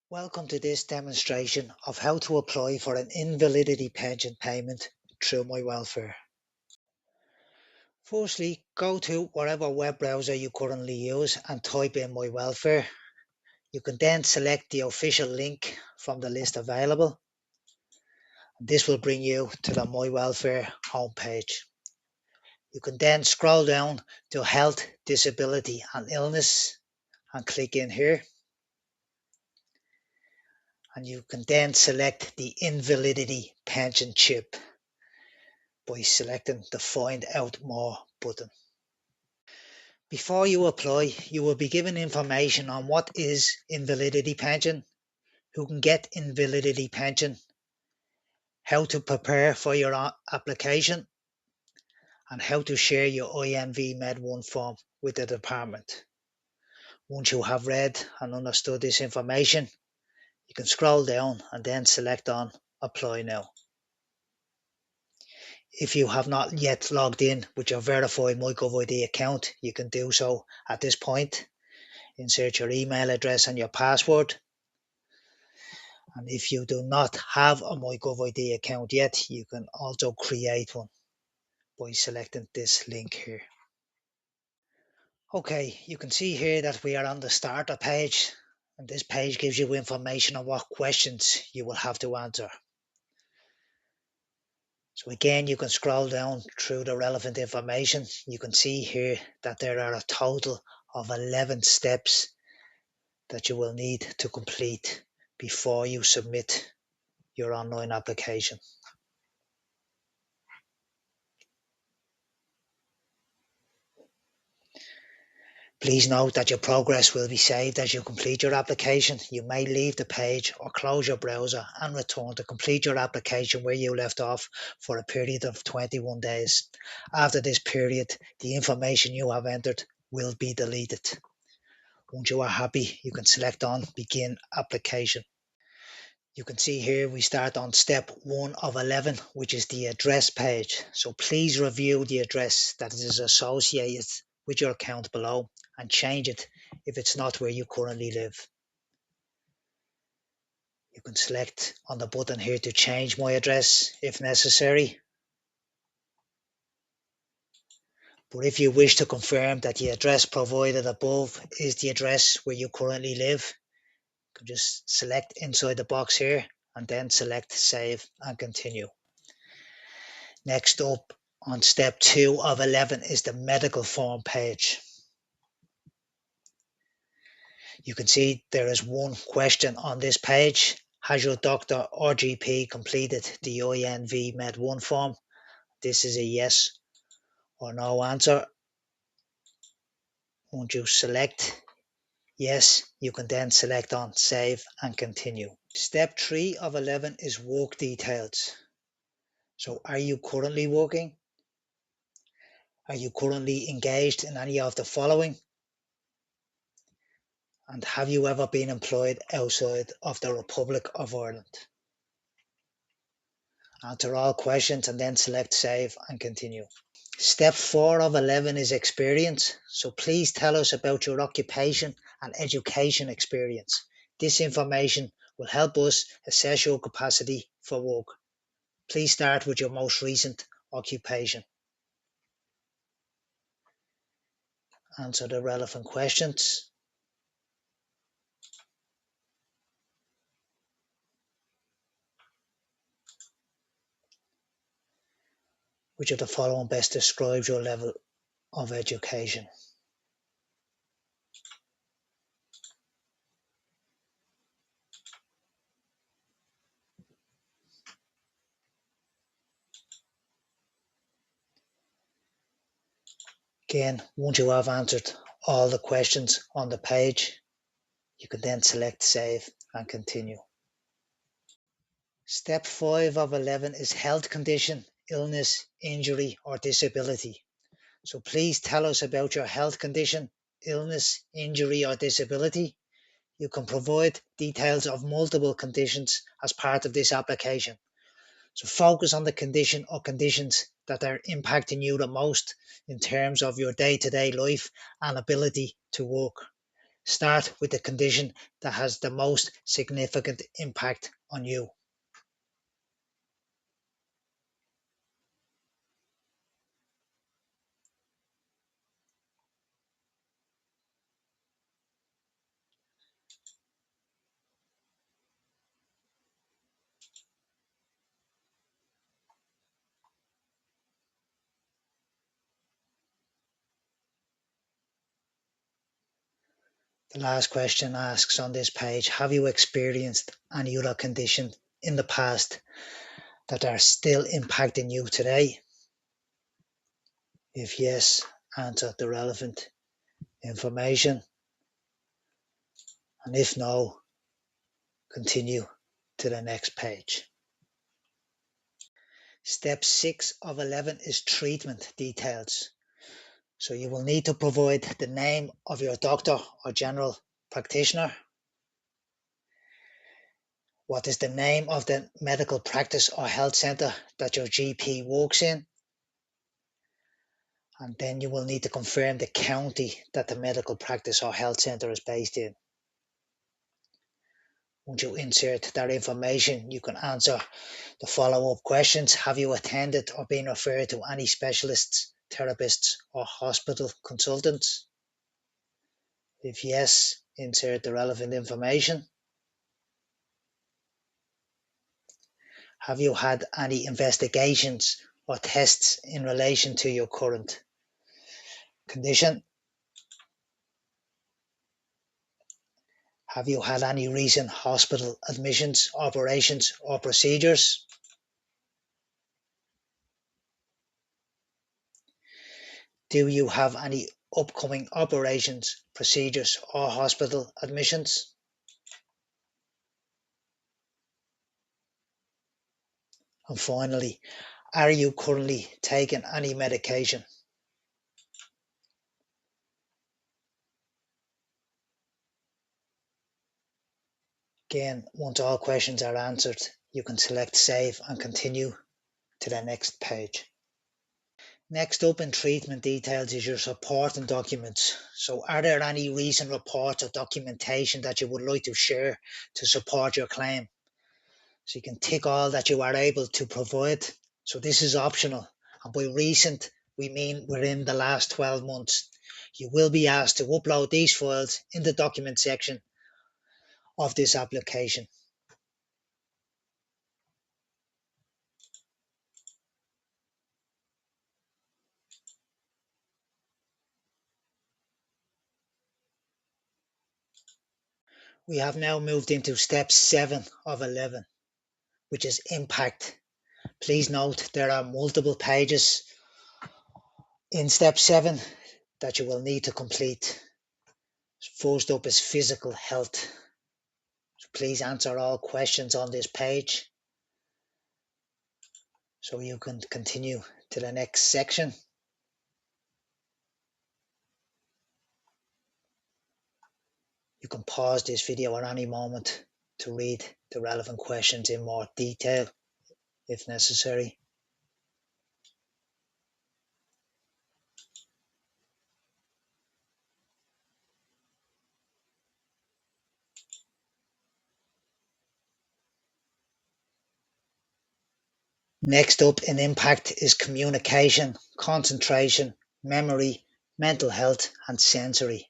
Welcome to this demonstration of how to apply for an invalidity pension payment through MyWelfare. Firstly, go to whatever web browser you currently use and type in MyWelfare. You can then select the official link from the list available. This will bring you to the MyWelfare homepage. You can then scroll down to Health, Disability and Illness and click in here. And you can then select the Invalidity Pension chip by selecting the Find Out More button. Before you apply, you will be given information on what is invalidity pension, who can get invalidity pension, how to prepare for your application, and how to share your INV Med1 form with the department. Once you have read and understood this information, you can scroll down and then select on Apply Now. If you have not yet logged in with your verified MyGovID account, you can do so at this point. Insert your email address and your password. And if you do not have a MyGovID account yet, you can also create one by selecting this link here. Okay, you can see here that we are on the starter page, and this page gives you information on what questions you will have to answer. So again, you can scroll down through the relevant information. You can see here that there are a total of 11 steps that you will need to complete before you submit your online application. Please note that your progress will be saved as you complete your application. You may leave the page or close your browser and return to complete your application where you left off for a period of 21 days. After this period, the information you have entered will be deleted. Once you are happy, you can select on Begin Application. You can see here we start on step 1 of 11, which is the address page. So please review the address that is associated with your account below and change it if it's not where you currently live. You can select on the button here to change my address if necessary. But if you wish to confirm that the address provided above is the address where you currently live, you can just select inside the box here and then select Save and Continue. Next up on step 2 of 11 is the medical form page. You can see there is one question on this page. Has your doctor or GP completed the INV Med1 form? This is a yes or no answer. Once you select yes, you can then select on Save and Continue. Step 3 of 11 is work details. So are you currently working? Are you currently engaged in any of the following? And have you ever been employed outside of the Republic of Ireland? Answer all questions and then select Save and Continue. Step 4 of 11 is experience. So please tell us about your occupation and education experience. This information will help us assess your capacity for work. Please start with your most recent occupation. Answer the relevant questions. Which of the following best describes your level of education? Again, once you have answered all the questions on the page, you can then select Save and Continue. Step 5 of 11 is health condition, illness, injury or disability. So please tell us about your health condition, illness, injury or disability. You can provide details of multiple conditions as part of this application. So focus on the condition or conditions that are impacting you the most in terms of your day-to-day life and ability to work. Start with the condition that has the most significant impact on you. The last question asks on this page, have you experienced any other condition in the past that are still impacting you today? If yes, answer the relevant information. And if no, continue to the next page. Step 6 of 11 is treatment details. So you will need to provide the name of your doctor or general practitioner. What is the name of the medical practice or health centre that your GP works in? And then you will need to confirm the county that the medical practice or health centre is based in. Once you insert that information, you can answer the follow-up questions. Have you attended or been referred to any specialists, therapists, or hospital consultants? If yes, insert the relevant information. Have you had any investigations or tests in relation to your current condition? Have you had any recent hospital admissions, operations, or procedures? Do you have any upcoming operations, procedures, or hospital admissions? And finally, are you currently taking any medication? Again, once all questions are answered, you can select Save and continue to the next page. Next up in treatment details is your supporting documents. So are there any recent reports or documentation that you would like to share to support your claim? So you can tick all that you are able to provide. So this is optional. And by recent, we mean within the last 12 months. You will be asked to upload these files in the document section of this application. We have now moved into step 7 of 11, which is impact. Please note there are multiple pages in step 7 that you will need to complete. First up is physical health. So please answer all questions on this page so you can continue to the next section. You can pause this video at any moment to read the relevant questions in more detail if necessary. Next up in impact is communication, concentration, memory, mental health, and sensory.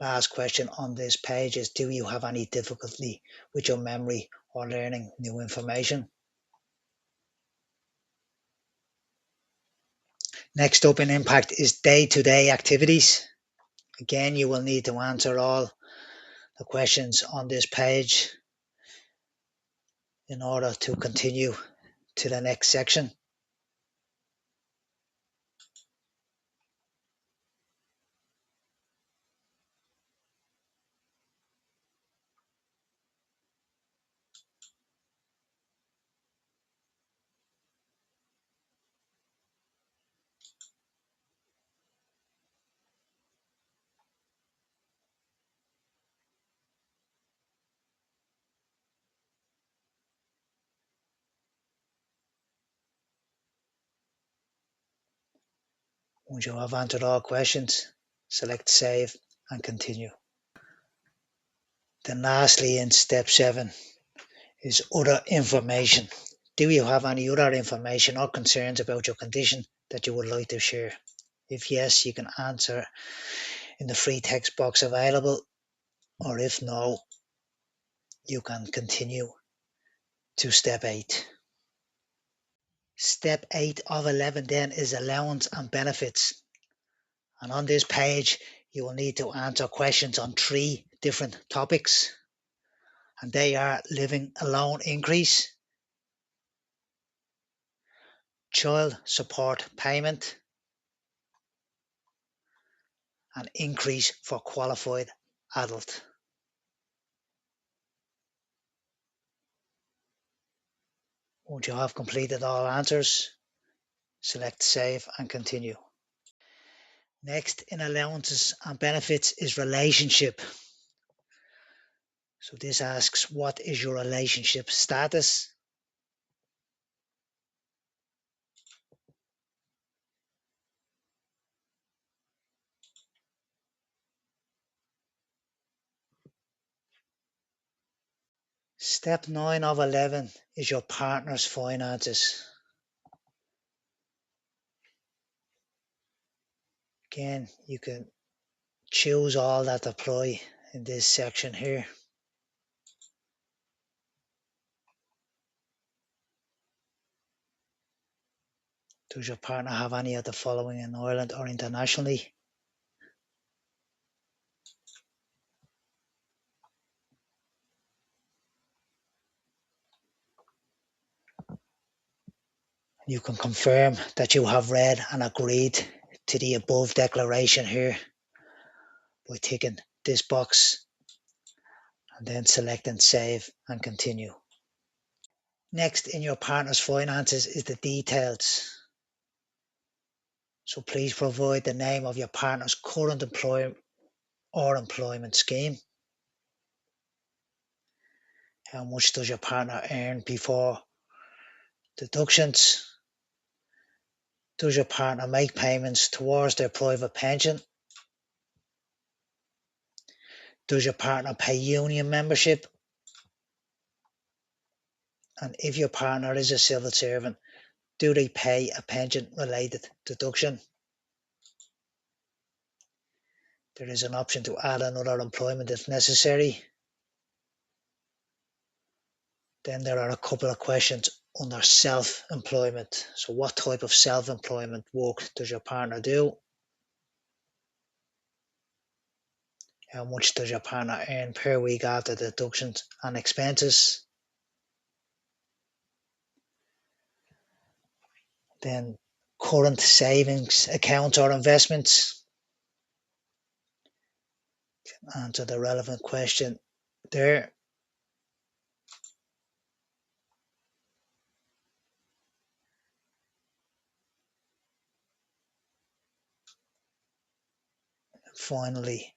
Last question on this page is, do you have any difficulty with your memory or learning new information? Next up in impact is day-to-day activities. Again, you will need to answer all the questions on this page. in order to continue to the next section. Once you have answered all questions, select Save and Continue. Then lastly, in step 7 is Other Information. Do you have any other information or concerns about your condition that you would like to share? If yes, you can answer in the free text box available, or if no, you can continue to step 8. Step 8 of 11 then is Allowance and Benefits. And on this page, you will need to answer questions on 3 different topics. And they are living alone increase, child support payment, and increase for qualified adult. Once you have completed all answers, select Save and Continue. Next in Allowances and Benefits is Relationship. So this asks, what is your relationship status? Step 9 of 11 is your partner's finances. Again, you can choose all that apply in this section here. Does your partner have any of the following in Ireland or internationally? You can confirm that you have read and agreed to the above declaration here by ticking this box and then selecting Save and Continue. Next in your partner's finances is the details. So please provide the name of your partner's current employer or employment scheme. How much does your partner earn before deductions? Does your partner make payments towards their private pension? Does your partner pay union membership? And if your partner is a civil servant, do they pay a pension-related deduction? There is an option to add another employment if necessary. Then there are a couple of questions under self-employment. So what type of self-employment work does your partner do? How much does your partner earn per week after deductions and expenses? Then current savings accounts or investments. Answer the relevant question there. Finally,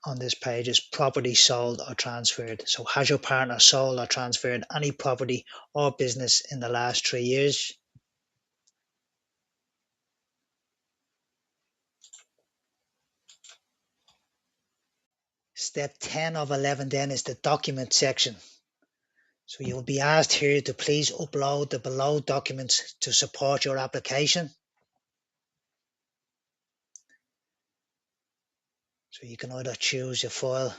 on this page is property sold or transferred. So has your partner sold or transferred any property or business in the last 3 years? Step 10 of 11 then is the document section. So you'll be asked here to please upload the below documents to support your application. So you can either choose your file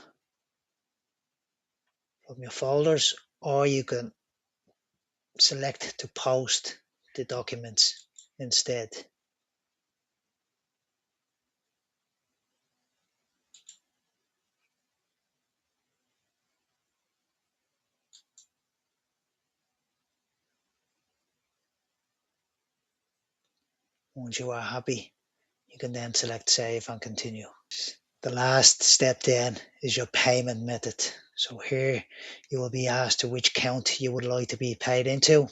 from your folders, or you can select to post the documents instead. Once you are happy, you can then select Save and Continue. The last step then is your payment method. So here you will be asked to which account you would like to be paid into.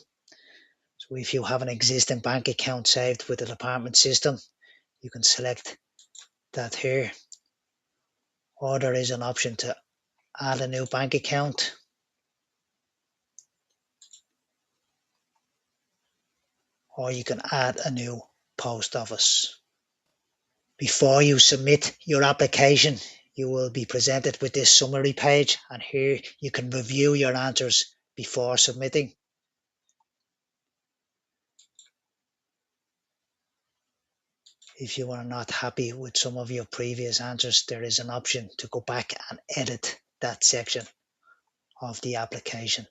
So if you have an existing bank account saved with the department system, you can select that here. Or there is an option to add a new bank account. Or you can add a new post office. Before you submit your application, you will be presented with this summary page, and here you can review your answers before submitting. If you are not happy with some of your previous answers, there is an option to go back and edit that section of the application.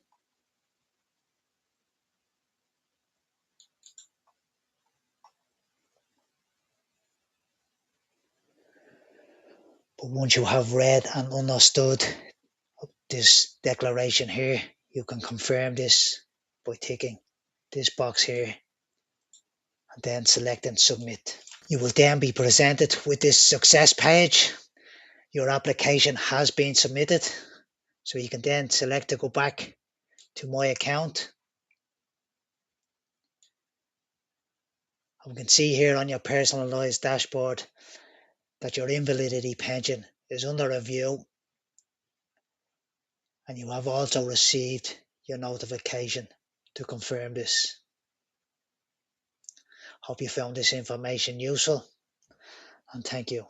But once you have read and understood this declaration here, you can confirm this by ticking this box here and then selecting Submit. You will then be presented with this success page. Your application has been submitted, so you can then select to go back to My Account. And we can see here on your personalised dashboard that your invalidity pension is under review, and you have also received your notification to confirm this. Hope you found this information useful, and thank you.